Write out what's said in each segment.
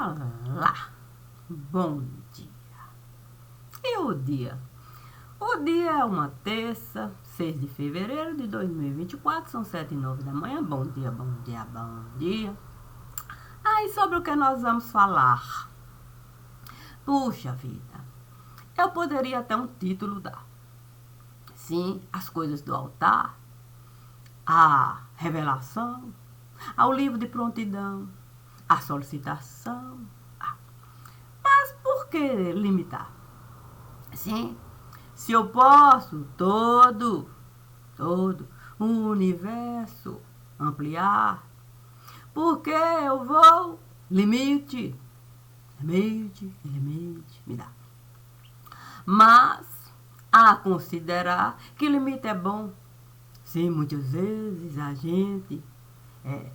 Olá, bom dia. E o dia? O dia é uma terça, 6 de fevereiro de 2024, são 7h09 da manhã. Bom dia, bom dia, bom dia. Aí, sobre o que nós vamos falar? Puxa vida, eu poderia até um título dar. Sim, as coisas do altar, a revelação, ao livro de prontidão, a solicitação. Mas por que limitar? Sim, se eu posso todo o universo ampliar, por que eu vou limite, me dá. Mas a considerar que limite é bom. Sim, muitas vezes a gente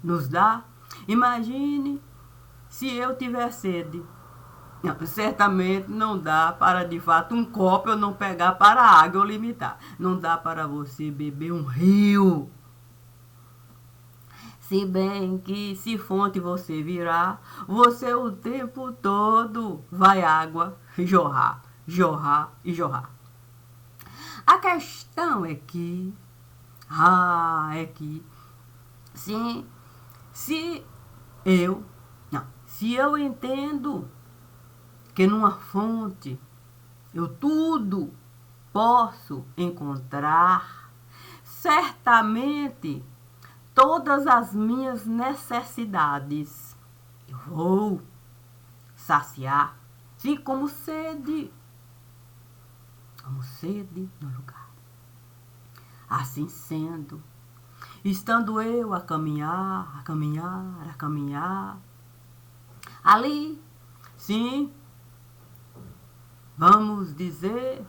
nos dá. Imagine se eu tiver sede. Não, certamente não dá para, de fato, um copo eu não pegar para a água ou limitar. Não dá para você beber um rio. Se bem que, se fonte você virar, você o tempo todo vai água jorrar, jorrar e jorrar. A questão é que, sim, se eu entendo que numa fonte eu tudo posso encontrar, certamente todas as minhas necessidades eu vou saciar, sim, como sede no lugar. Assim sendo, estando eu a caminhar, ali, sim, vamos dizer,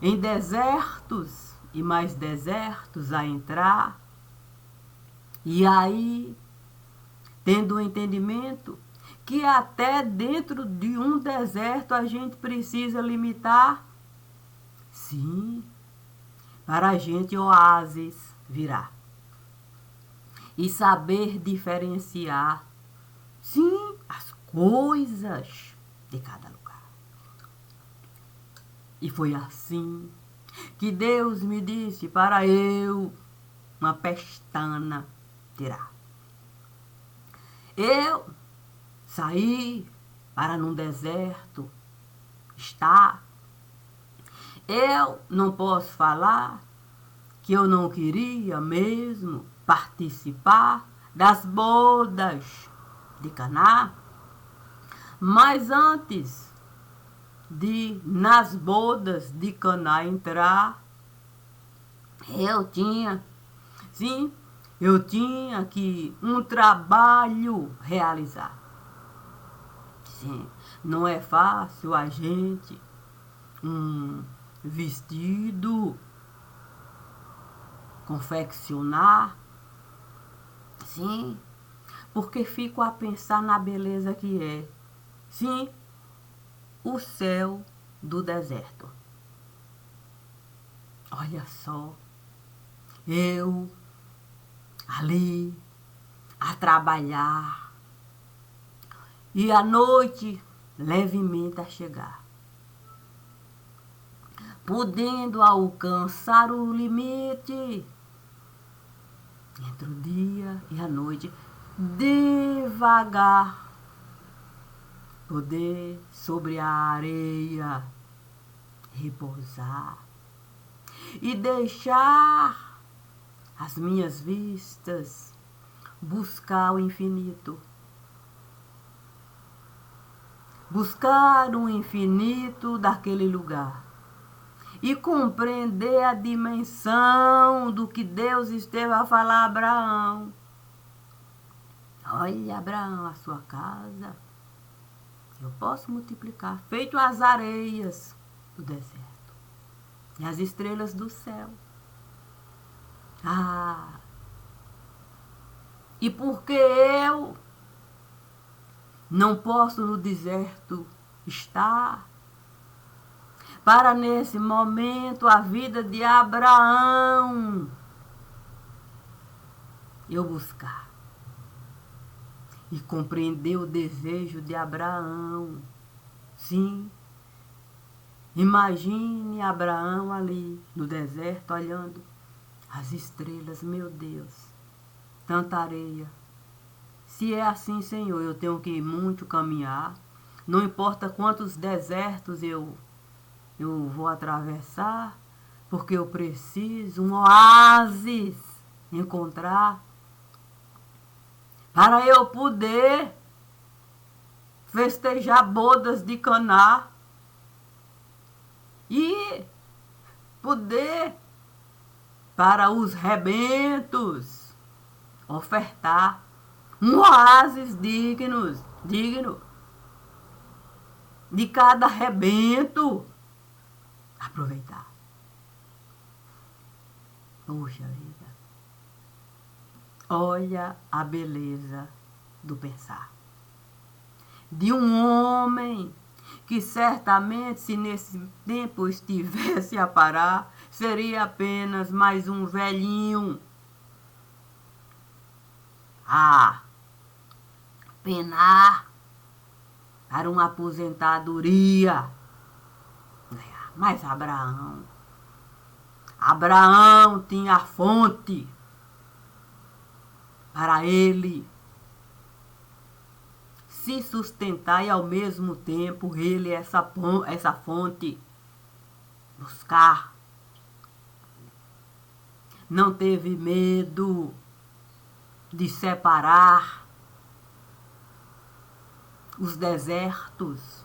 em desertos e mais desertos a entrar, e aí, tendo o entendimento que até dentro de um deserto a gente precisa limitar, sim, para a gente oásis virar. E saber diferenciar, sim, as coisas de cada lugar. E foi assim que Deus me disse para eu uma pestana tirar. Eu saí para num deserto estar. Eu não posso falar que eu não queria mesmo participar das bodas de Caná, mas antes de nas bodas de Caná entrar, eu tinha que um trabalho realizar. Sim, não é fácil a gente vestido confeccionar, sim, porque fico a pensar na beleza que é, sim, o céu do deserto. Olha só, eu ali a trabalhar e a noite levemente a chegar, podendo alcançar o limite entre o dia e a noite, devagar, poder sobre a areia repousar e deixar as minhas vistas buscar o infinito. Buscar o infinito daquele lugar e compreender a dimensão do que Deus esteve a falar a Abraão. Olha, Abraão, a sua casa eu posso multiplicar, feito as areias do deserto e as estrelas do céu. E porque eu não posso no deserto estar, para nesse momento a vida de Abraão eu buscar. e compreendeu o desejo de Abraão. Sim, imagine Abraão ali no deserto olhando as estrelas, meu Deus, tanta areia. Se é assim, Senhor, eu tenho que muito caminhar. Não importa quantos desertos eu vou atravessar, porque eu preciso um oásis encontrar para eu poder festejar bodas de Caná e poder para os rebentos ofertar um oásis digno de cada rebento aproveitar. Puxa vida, olha a beleza do pensar de um homem que certamente, se nesse tempo estivesse a parar, seria apenas mais um velhinho a penar para uma aposentadoria. Mas Abraão tinha a fonte para ele se sustentar e ao mesmo tempo ele essa fonte buscar. Não teve medo de separar os desertos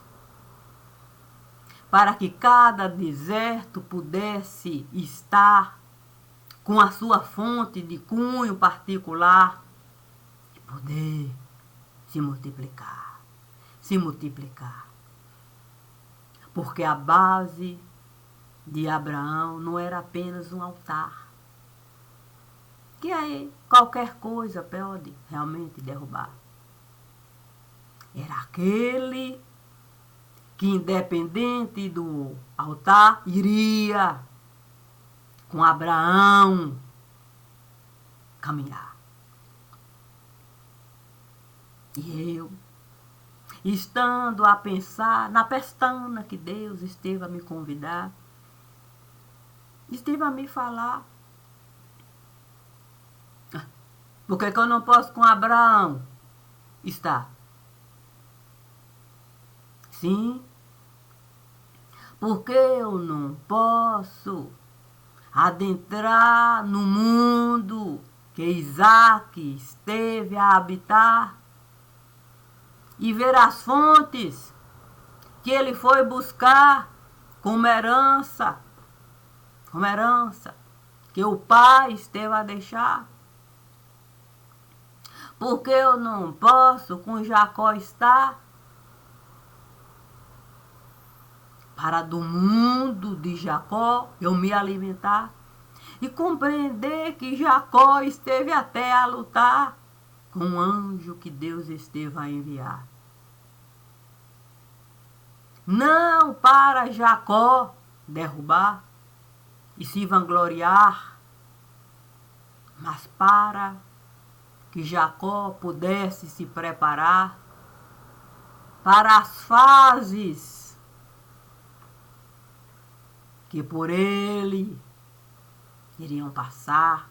para que cada deserto pudesse estar com a sua fonte de cunho particular e poder se multiplicar. Porque a base de Abraão não era apenas um altar, que aí qualquer coisa pode realmente derrubar. Era aquele que, independente do altar, iria com Abraão caminhar. E eu, estando a pensar na pestana que Deus esteve a me convidar, esteve a me falar. Por que eu não posso com Abraão estar? Sim, porque eu não posso adentrar no mundo que Isaac esteve a habitar e ver as fontes que ele foi buscar como herança que o pai esteve a deixar. Porque eu não posso com Jacó estar para do mundo de Jacó eu me alimentar e compreender que Jacó esteve até a lutar com o anjo que Deus esteve a enviar. Não para Jacó derrubar e se vangloriar, mas para que Jacó pudesse se preparar para as fases que por ele iriam passar,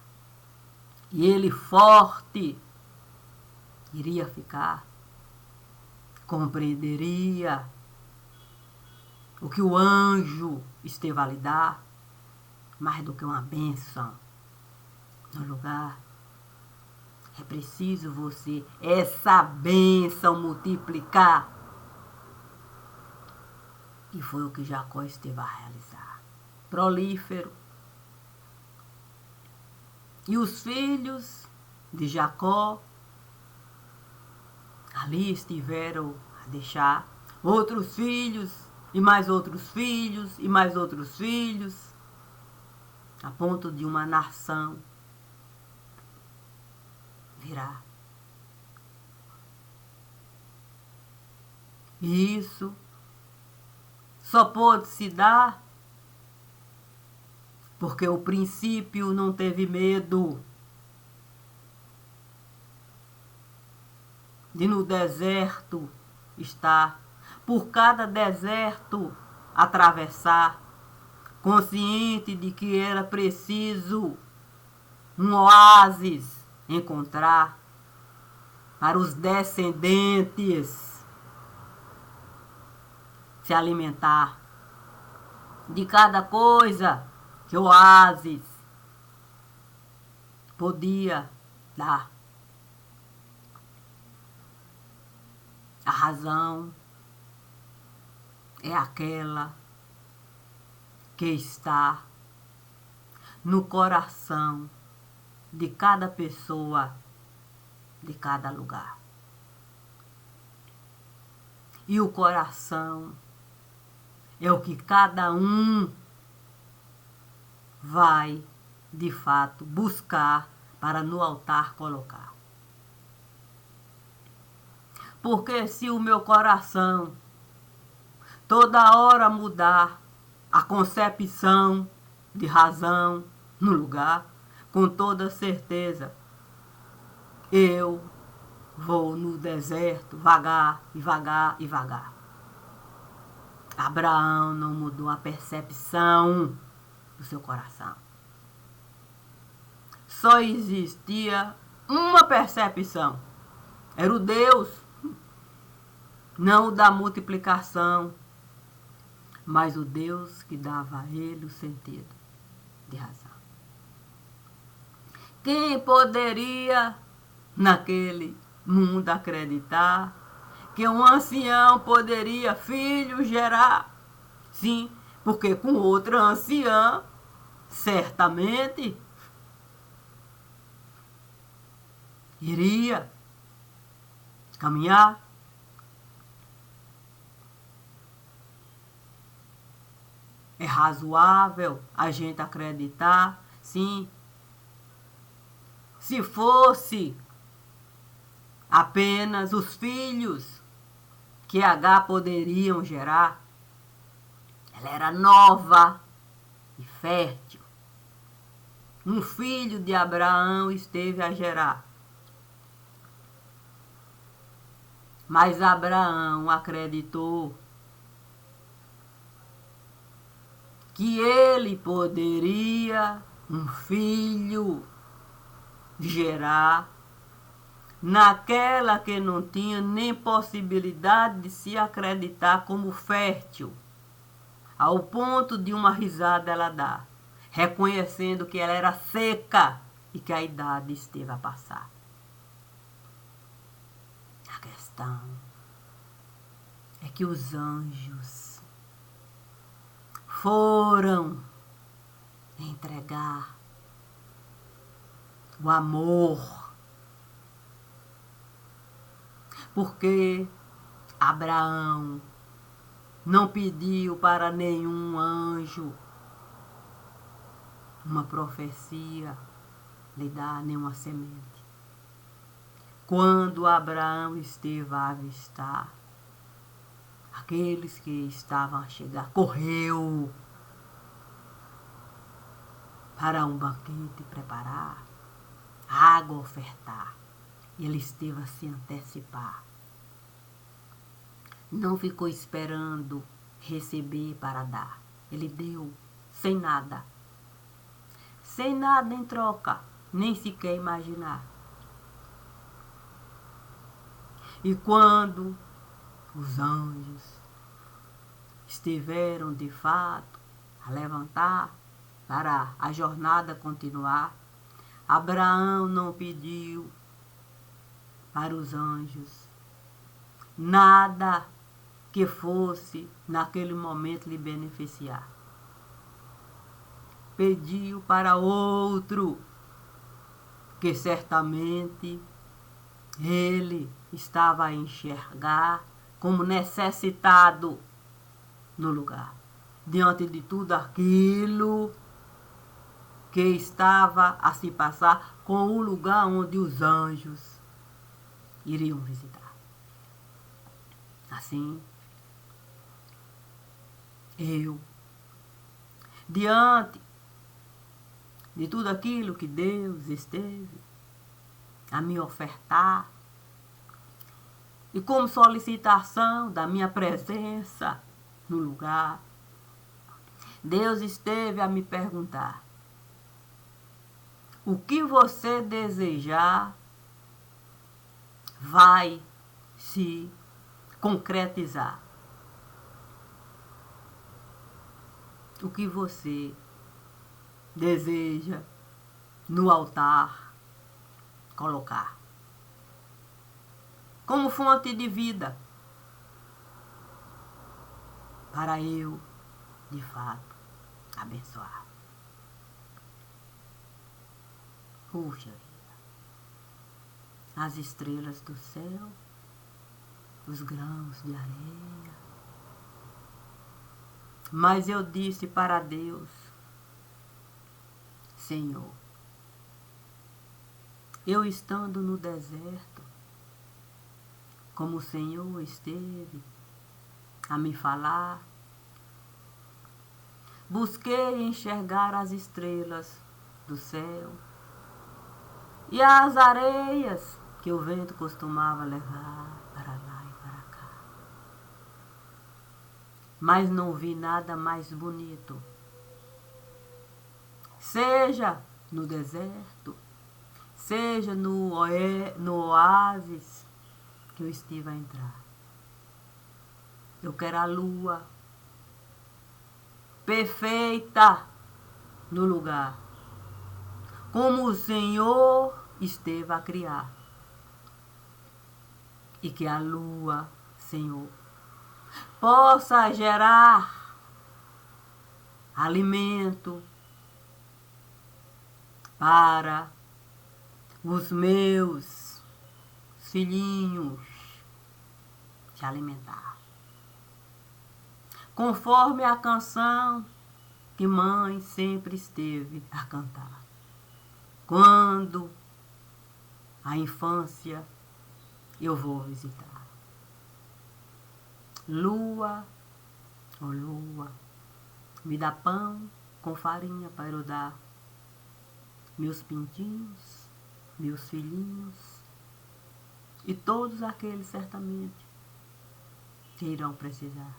e ele forte iria ficar, compreenderia o que o anjo esteve a lhe dar, mais do que uma bênção no lugar. É preciso você, essa bênção, multiplicar. E foi o que Jacó esteve a realizar. Prolífero. E os filhos de Jacó ali estiveram a deixar outros filhos, e mais outros filhos, e mais outros filhos, a ponto de uma nação virar. E isso só pôde se dar porque o princípio não teve medo. de no deserto estar, por cada deserto atravessar, consciente de que era preciso um oásis encontrar para os descendentes se alimentar de cada coisa que o oásis podia dar. A razão é aquela que está no coração de cada pessoa, de cada lugar. E o coração é o que cada um vai, de fato, buscar para no altar colocar. Porque se o meu coração toda hora mudar a concepção de razão no lugar, com toda certeza, eu vou no deserto vagar e vagar e vagar. Abraão não mudou a percepção do seu coração. Só existia uma percepção. Era o Deus, não o da multiplicação, mas o Deus que dava a ele o sentido de razão. Quem poderia, naquele mundo, acreditar que um ancião poderia filho gerar? Sim, porque com outra anciã, certamente, iria caminhar. É razoável a gente acreditar, sim. Se fosse apenas os filhos que H poderiam gerar, ela era nova e fértil. Um filho de Abraão esteve a gerar. Mas Abraão acreditou que ele poderia um filho gerar naquela que não tinha nem possibilidade de se acreditar como fértil, ao ponto de uma risada ela dar, reconhecendo que ela era seca e que a idade esteve a passar. A questão é que os anjos foram entregar o amor, porque Abraão não pediu para nenhum anjo uma profecia lhe dar nenhuma semente. Quando Abraão esteve a avistar aqueles que estavam a chegar, correu para um banquete preparar, água ofertar. Ele esteve a se antecipar. Não ficou esperando receber para dar. Ele deu sem nada. Sem nada em troca, nem sequer imaginar. E quando os anjos estiveram de fato a levantar para a jornada continuar, Abraão não pediu para os anjos nada que fosse naquele momento lhe beneficiar. Pediu para outro que certamente ele estava a enxergar como necessitado no lugar, diante de tudo aquilo que estava a se passar com o lugar onde os anjos iriam visitar. Assim, eu, diante de tudo aquilo que Deus esteve a me ofertar, e como solicitação da minha presença no lugar, Deus esteve a me perguntar: o que você desejar vai se concretizar. O que você deseja no altar colocar como fonte de vida para eu, de fato, abençoar. Puxa vida, as estrelas do céu, os grãos de areia. Mas eu disse para Deus: Senhor, eu estando no deserto, como o Senhor esteve a me falar, busquei enxergar as estrelas do céu e as areias que o vento costumava levar para lá e para cá. Mas não vi nada mais bonito, seja no deserto, seja no oásis que eu estive a entrar. Eu quero a lua perfeita no lugar, como o Senhor esteve a criar. E que a lua, Senhor, possa gerar alimento para os meus filhinhos se alimentar. Conforme a canção que mãe sempre esteve a cantar. Quando a infância eu vou visitar. Lua, ó lua, me dá pão com farinha para eu dar meus pintinhos, meus filhinhos e todos aqueles certamente que irão precisar.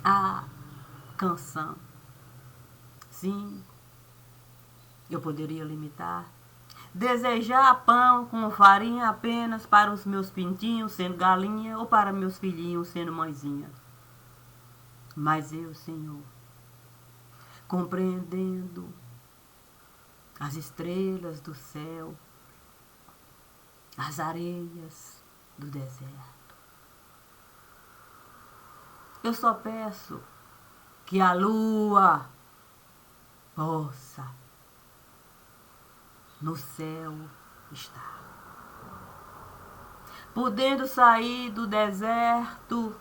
A canção. Sim, eu poderia limitar. Desejar pão com farinha apenas para os meus pintinhos sendo galinha ou para meus filhinhos sendo mãezinha. Mas eu, Senhor, compreendendo as estrelas do céu, as areias do deserto, eu só peço que a lua possa no céu estar, podendo sair do deserto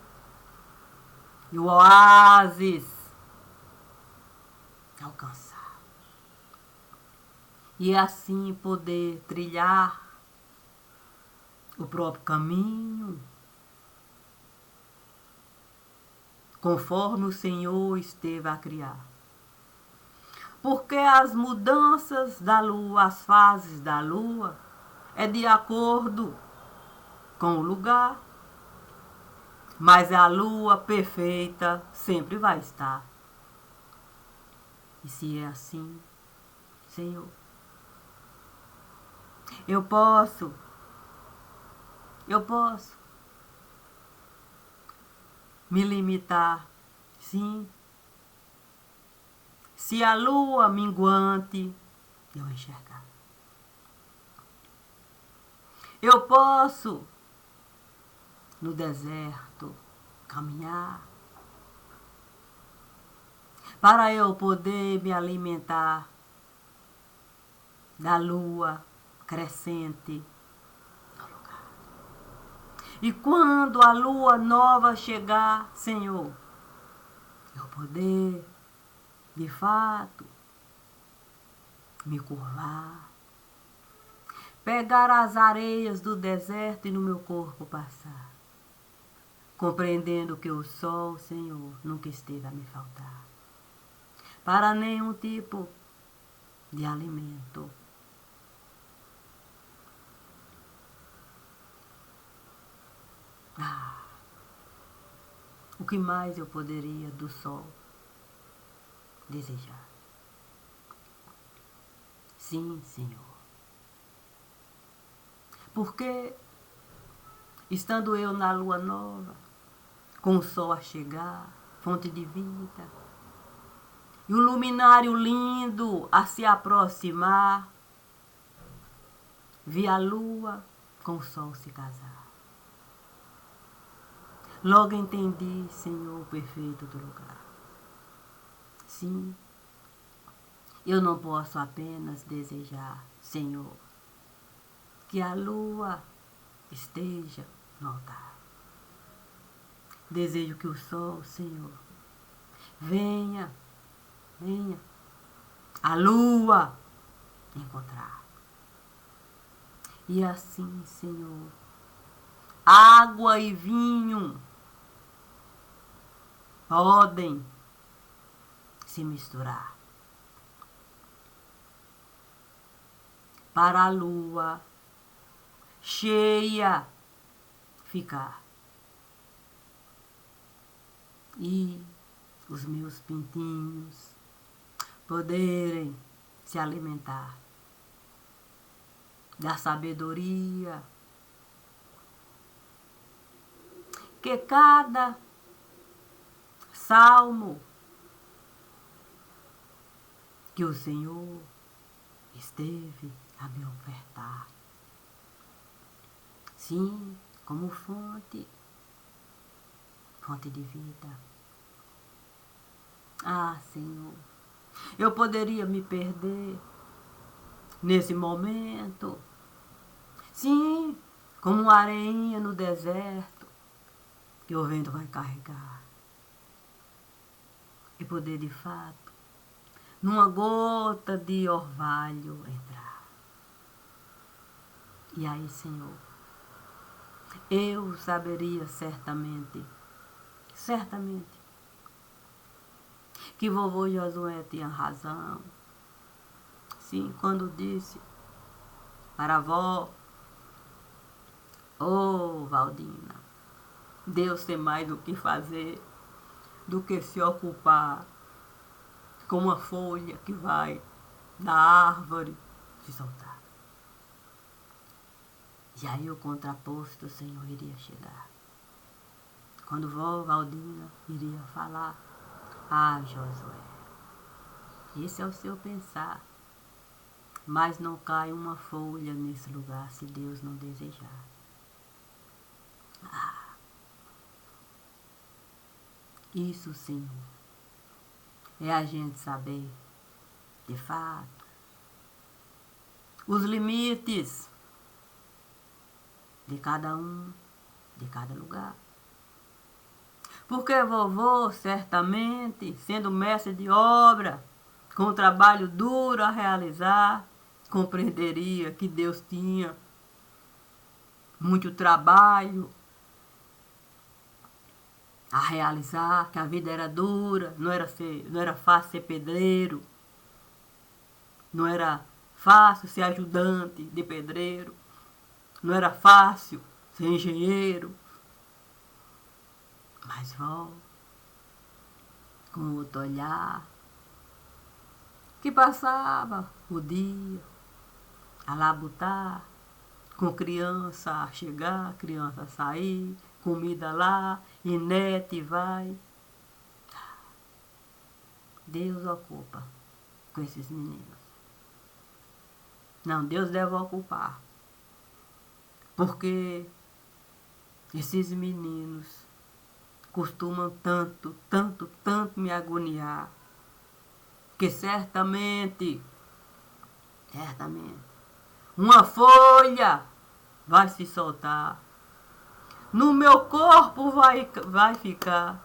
e o oásis alcançar, e assim poder trilhar o próprio caminho, conforme o Senhor esteve a criar. Porque as mudanças da lua, as fases da lua, é de acordo com o lugar, mas a lua perfeita sempre vai estar. E se é assim, Senhor, eu posso me limitar, sim, se a lua minguante eu enxergar. Eu posso, no deserto, caminhar, para eu poder me alimentar da lua crescente no lugar. E quando a lua nova chegar, Senhor, eu poder, de fato, me curvar, pegar as areias do deserto e no meu corpo passar, compreendendo que o sol, Senhor, nunca esteve a me faltar, para nenhum tipo de alimento. O que mais eu poderia do sol desejar? Sim, Senhor. Porque, estando eu na lua nova, com o sol a chegar, fonte de vida, e o luminário lindo a se aproximar, vi a lua com o sol se casar. Logo entendi, Senhor, o perfeito do lugar. Sim, eu não posso apenas desejar, Senhor, que a lua esteja no altar. Desejo que o sol, Senhor, venha a lua encontrar. E assim, Senhor, água e vinho podem se misturar. Para a lua cheia ficar. E os meus pintinhos poderem se alimentar da sabedoria que cada salmo que o Senhor esteve a me ofertar. Sim, como fonte de vida. Ah, Senhor, eu poderia me perder nesse momento. Sim, como uma areinha no deserto que o vento vai carregar. E poder, de fato, numa gota de orvalho entrar. E aí, Senhor, eu saberia certamente, que vovô Josué tinha razão. Sim, quando disse para a avó, Valdina, Deus tem mais o que fazer do que se ocupar com uma folha que vai da árvore se soltar. E aí o contraposto, Senhor, iria chegar. Quando vó Valdina iria falar, Josué, esse é o seu pensar, mas não cai uma folha nesse lugar se Deus não desejar. Isso, Senhor, é a gente saber, de fato, os limites de cada um, de cada lugar. Porque vovô, certamente, sendo mestre de obra, com um trabalho duro a realizar, compreenderia que Deus tinha muito trabalho a realizar, que a vida era dura, não era fácil ser pedreiro, não era fácil ser ajudante de pedreiro, não era fácil ser engenheiro. Mas vó, com outro olhar, que passava o dia a labutar, com criança a chegar, criança a sair, comida lá, inete vai. Deus ocupa com esses meninos. Não, Deus deve ocupar. Porque esses meninos costumam tanto me agoniar, que certamente, uma folha vai se soltar, no meu corpo vai ficar,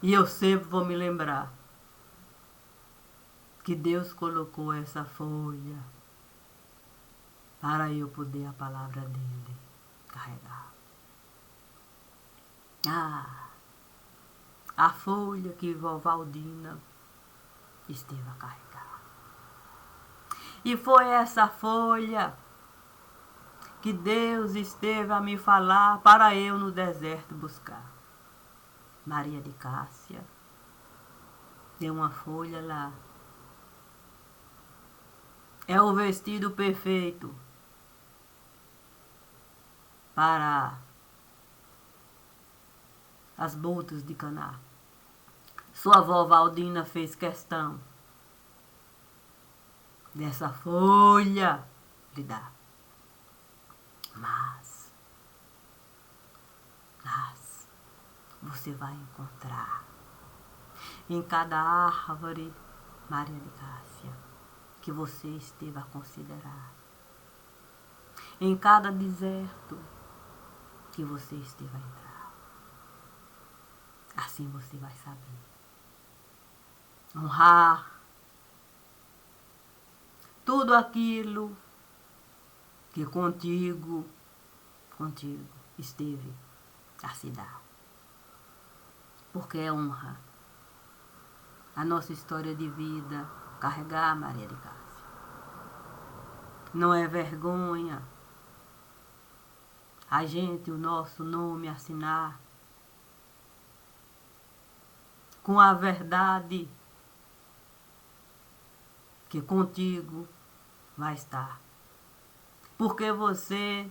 e eu sempre vou me lembrar que Deus colocou essa folha para eu poder a palavra dele carregar. A folha que vovó Valdina esteve a carregar. E foi essa folha que Deus esteve a me falar para eu no deserto buscar. Maria de Cássia. Tem uma folha lá. É o vestido perfeito para as botas de Caná. Sua avó Valdina fez questão dessa folha lhe dar. Mas você vai encontrar em cada árvore, Maria de Cássia, que você esteve a considerar, em cada deserto que você esteve a entrar. Assim você vai saber honrar tudo aquilo que contigo esteve a se dar. Porque é honra a nossa história de vida carregar Maria de Cássia. Não é vergonha a gente o nosso nome assinar com a verdade que contigo vai estar. Porque você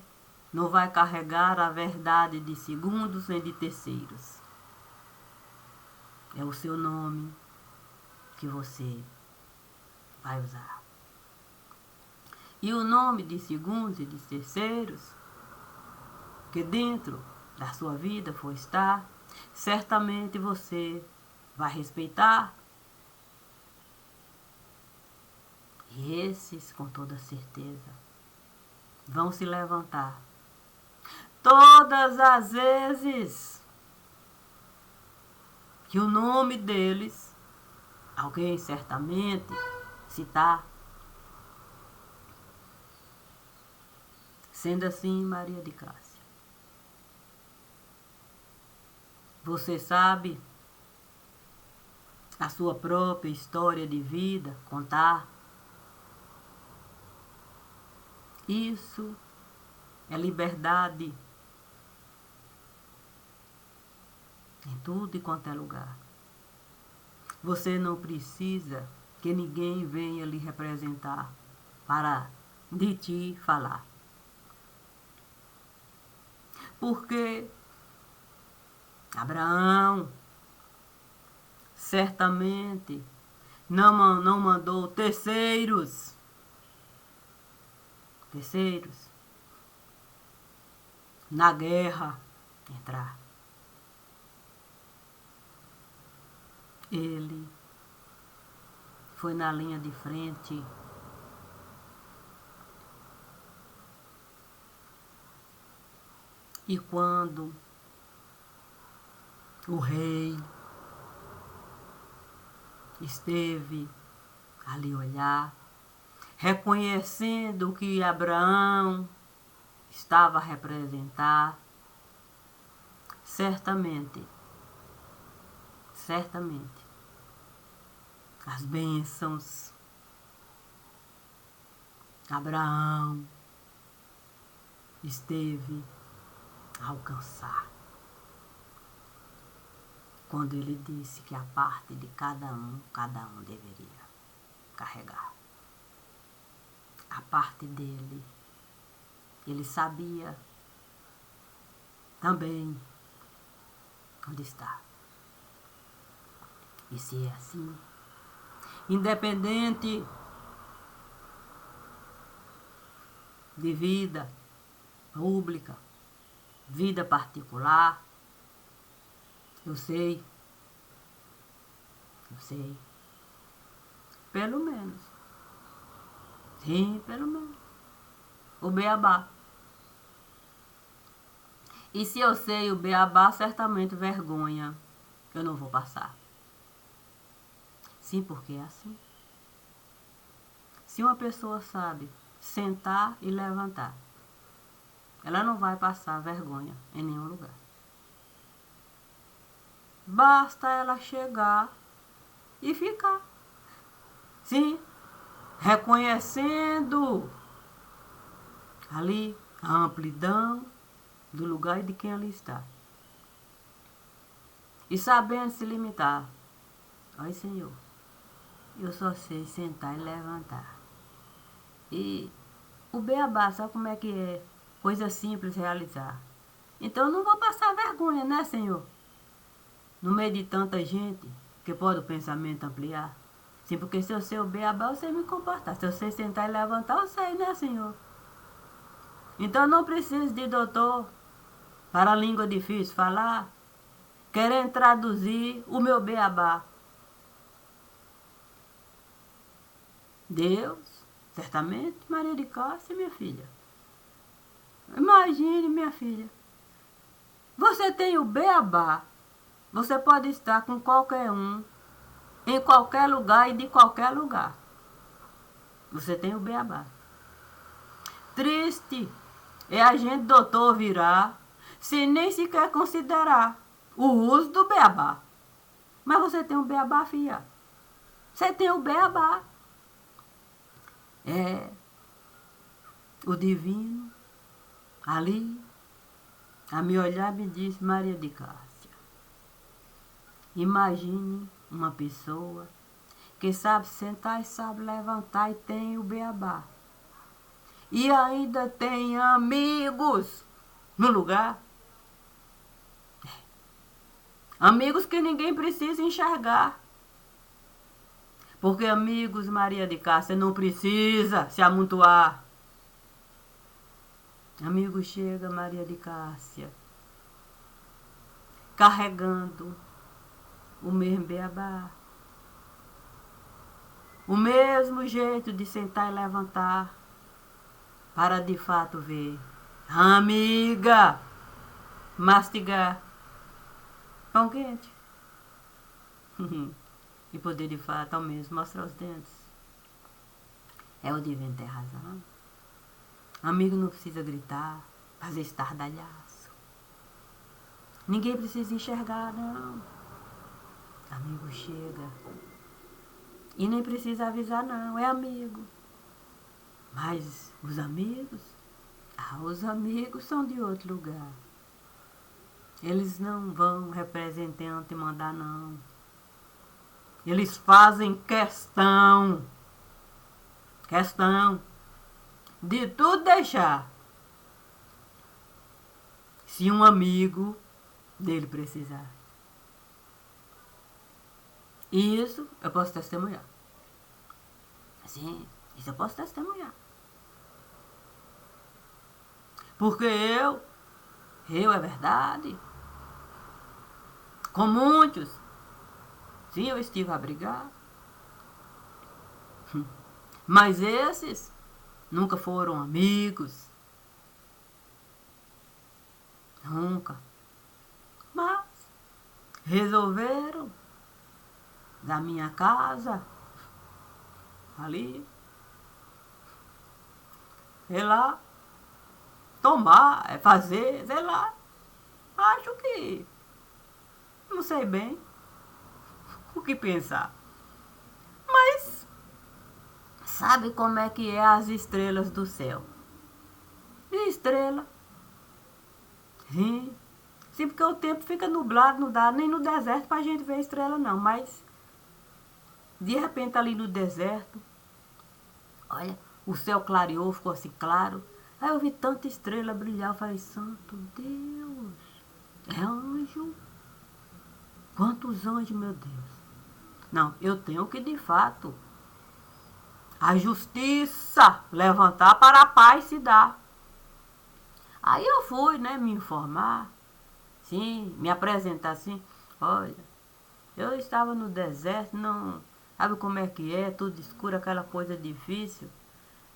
não vai carregar a verdade de segundos nem de terceiros. É o seu nome que você vai usar. E o nome de segundos e de terceiros que dentro da sua vida for estar, certamente você vai respeitar. E esses, com toda certeza, vão se levantar todas as vezes que o nome deles, alguém certamente citar. Sendo assim, Maria de Cássia, você sabe a sua própria história de vida, contar. Isso é liberdade em tudo e quanto é lugar. Você não precisa que ninguém venha lhe representar para de ti falar. Porque Abraão certamente não mandou terceiros na guerra entrar. Ele foi na linha de frente. E quando o rei esteve ali olhar, reconhecendo que Abraão estava a representar, certamente, as bênçãos Abraão esteve a alcançar. Quando ele disse que a parte de cada um deveria carregar. A parte dele, ele sabia também onde está. E se é assim, independente de vida pública, vida particular, eu sei, pelo menos, sim, pelo menos, o beabá. E se eu sei o beabá, certamente vergonha eu não vou passar. Sim, porque é assim. Se uma pessoa sabe sentar e levantar, ela não vai passar vergonha em nenhum lugar. Basta ela chegar e ficar. Sim, reconhecendo ali a amplidão do lugar e de quem ali está. e sabendo se limitar. Ai, Senhor, eu só sei sentar e levantar. E o beabá, sabe como é que é? Coisa simples realizar. Então eu não vou passar vergonha, né, Senhor? No meio de tanta gente que pode o pensamento ampliar. Sim, porque se eu sei o beabá, eu sei me comportar. Se eu sei sentar e levantar, eu sei, né, Senhor? Então eu não preciso de doutor para a língua difícil falar, querendo traduzir o meu beabá. Deus, certamente, Maria de Cássia, minha filha. Imagine, minha filha. Você tem o beabá. Você pode estar com qualquer um, em qualquer lugar e de qualquer lugar. Você tem o beabá. Triste é a gente, doutor, virar, sem nem sequer considerar o uso do beabá. Mas você tem o beabá, filha. Você tem o beabá. É o divino ali a me olhar me disse: Maria de Cássia, imagine uma pessoa que sabe sentar e sabe levantar e tem o beabá. E ainda tem amigos no lugar. Amigos que ninguém precisa enxergar. Porque amigos, Maria de Cássia, não precisa se amontoar. Amigo chega, Maria de Cássia, carregando o mesmo beabá. O mesmo jeito de sentar e levantar para de fato ver. Amiga, mastigar pão quente. E poder de fato ao mesmo mostrar os dentes. É o divino ter razão. Amigo não precisa gritar, fazer estardalhaço. Ninguém precisa enxergar, não. Amigo chega. E nem precisa avisar, não. É amigo. Mas os amigos? Os amigos são de outro lugar. Eles não vão representante mandar, não. Eles fazem questão de tudo deixar. Se um amigo dele precisar. E isso eu posso testemunhar. Sim, isso eu posso testemunhar. Porque eu é verdade. Com muitos, sim, eu estive a brigar. Mas esses nunca foram amigos. Nunca. Mas resolveram da minha casa ali sei lá, tomar, fazer, sei lá. Acho que não sei bem o que pensar. Mas sabe como é que é as estrelas do céu? E estrela? Sim. Sim, porque o tempo fica nublado, não dá nem no deserto pra gente ver estrela, não. Mas, de repente, ali no deserto, olha, o céu clareou, ficou assim claro. Aí eu vi tanta estrela brilhar, eu falei: santo Deus, é anjo. Quantos anjos, meu Deus. Não, eu tenho que, de fato, a justiça levantar para a paz se dar. Aí eu fui, né, me informar, sim, me apresentar assim. Olha, eu estava no deserto, não sabe como é que é, tudo escuro, aquela coisa difícil.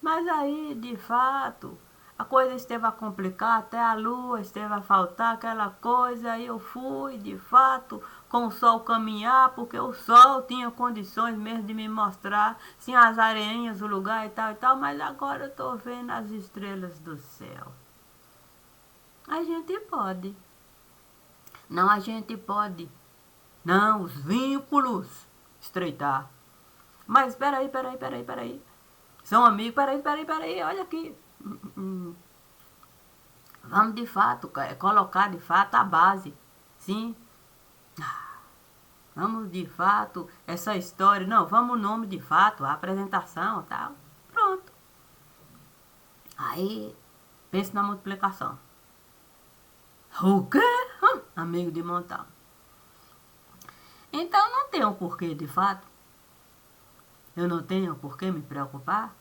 Mas aí, de fato, a coisa esteve a complicar, até a lua esteve a faltar, aquela coisa. Aí eu fui, de fato, com o sol caminhar, porque o sol tinha condições mesmo de me mostrar, sim, as areinhas, o lugar e tal, mas agora eu estou vendo as estrelas do céu. A gente pode. Não, a gente pode. Não, os vínculos estreitar. Mas peraí. São amigos, peraí, olha aqui. Vamos de fato colocar de fato a base, sim, Vamos de fato, essa história, não, vamos o nome de fato, a apresentação e tal. Pronto. Aí, pense na multiplicação. O quê? Amigo de montão. Então não tem um porquê de fato. Eu não tenho por que me preocupar.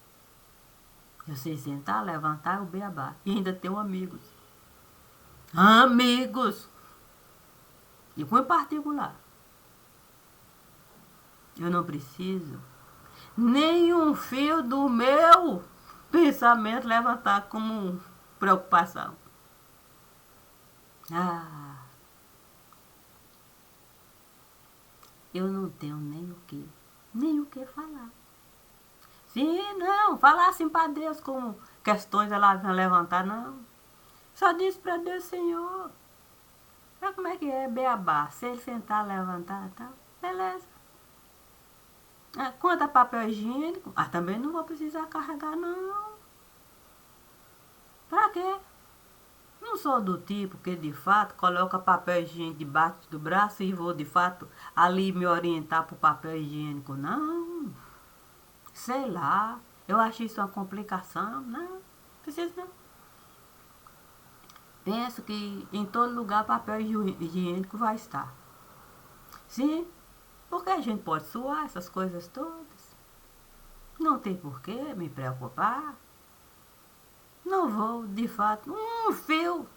Eu sei sentar, levantar o beabá. E ainda tenho amigos. Amigos! E com em particular. Eu não preciso nenhum fio do meu pensamento levantar como preocupação. Eu não tenho nem o que falar. Sim, não, falar assim para Deus como questões ela vai levantar, não. Só diz para Deus, Senhor. Sabe como é que é beabá? Se ele sentar, levantar e tal, beleza. Quanto a papel higiênico, também não vou precisar carregar, não. Pra quê? Não sou do tipo que de fato coloca papel higiênico debaixo do braço e vou de fato ali me orientar pro papel higiênico, não. Sei lá, eu acho isso uma complicação, não preciso não. Penso que em todo lugar papel higiênico vai estar. Sim, porque a gente pode suar essas coisas todas. Não tem por que me preocupar. Não vou, de fato, um fio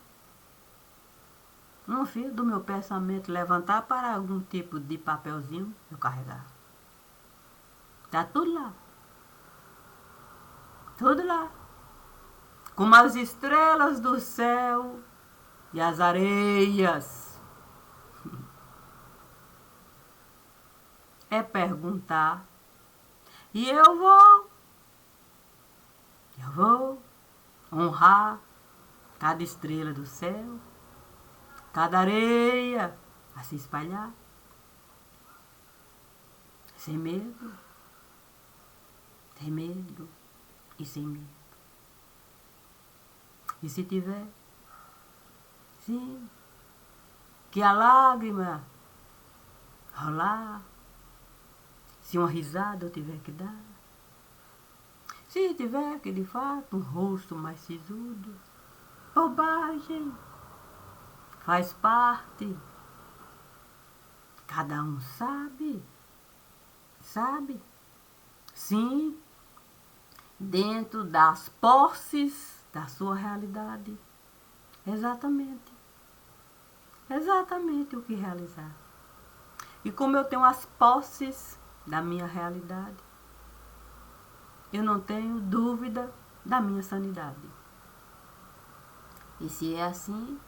do meu pensamento levantar para algum tipo de papelzinho eu carregar. Tá tudo lá. Tudo lá. Como as estrelas do céu e as areias. É perguntar. E eu vou honrar cada estrela do céu, cada areia a se espalhar. Sem medo. Sem medo e sem medo. E se tiver, sim, que a lágrima rolar, se uma risada eu tiver que dar, se tiver que de fato um rosto mais sisudo, bobagem, faz parte, cada um sabe, sim, dentro das posses da sua realidade, exatamente o que realizar. E como eu tenho as posses da minha realidade, eu não tenho dúvida da minha sanidade. E se é assim,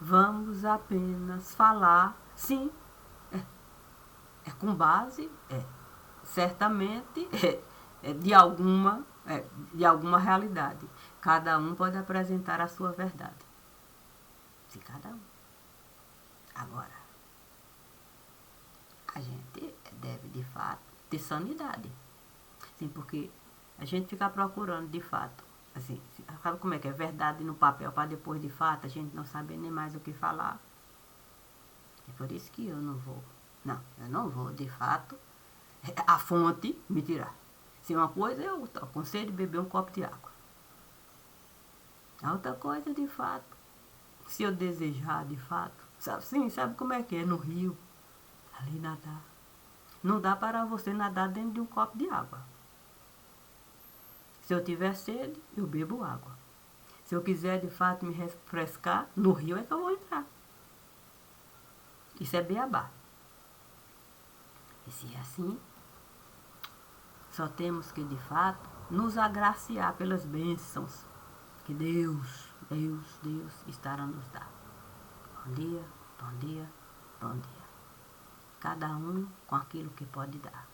vamos apenas falar, sim, é com base, certamente, de alguma realidade. Cada um pode apresentar a sua verdade. Se cada um. Agora, a gente deve, de fato, ter sanidade. Sim, porque a gente fica procurando, de fato, assim, sabe como é que é? Verdade no papel, para depois, de fato, a gente não saber nem mais o que falar. É por isso que eu não vou, de fato, a fonte me tirar. Se uma coisa, eu aconselho beber um copo de água. A outra coisa, de fato, se eu desejar, de fato, sabe como é que é no rio? Ali nadar. Não dá para você nadar dentro de um copo de água. Se eu tiver sede, eu bebo água. Se eu quiser, de fato, me refrescar, no rio é que eu vou entrar. Isso é beabá. E se é assim, só temos que, de fato, nos agraciar pelas bênçãos que Deus estará nos dar. Bom dia, bom dia, bom dia. Cada um com aquilo que pode dar.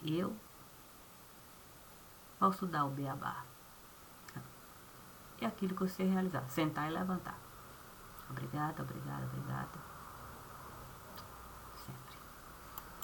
Eu posso dar o beabá. É aquilo que você realizar. Sentar e levantar. Obrigada, obrigada, obrigada.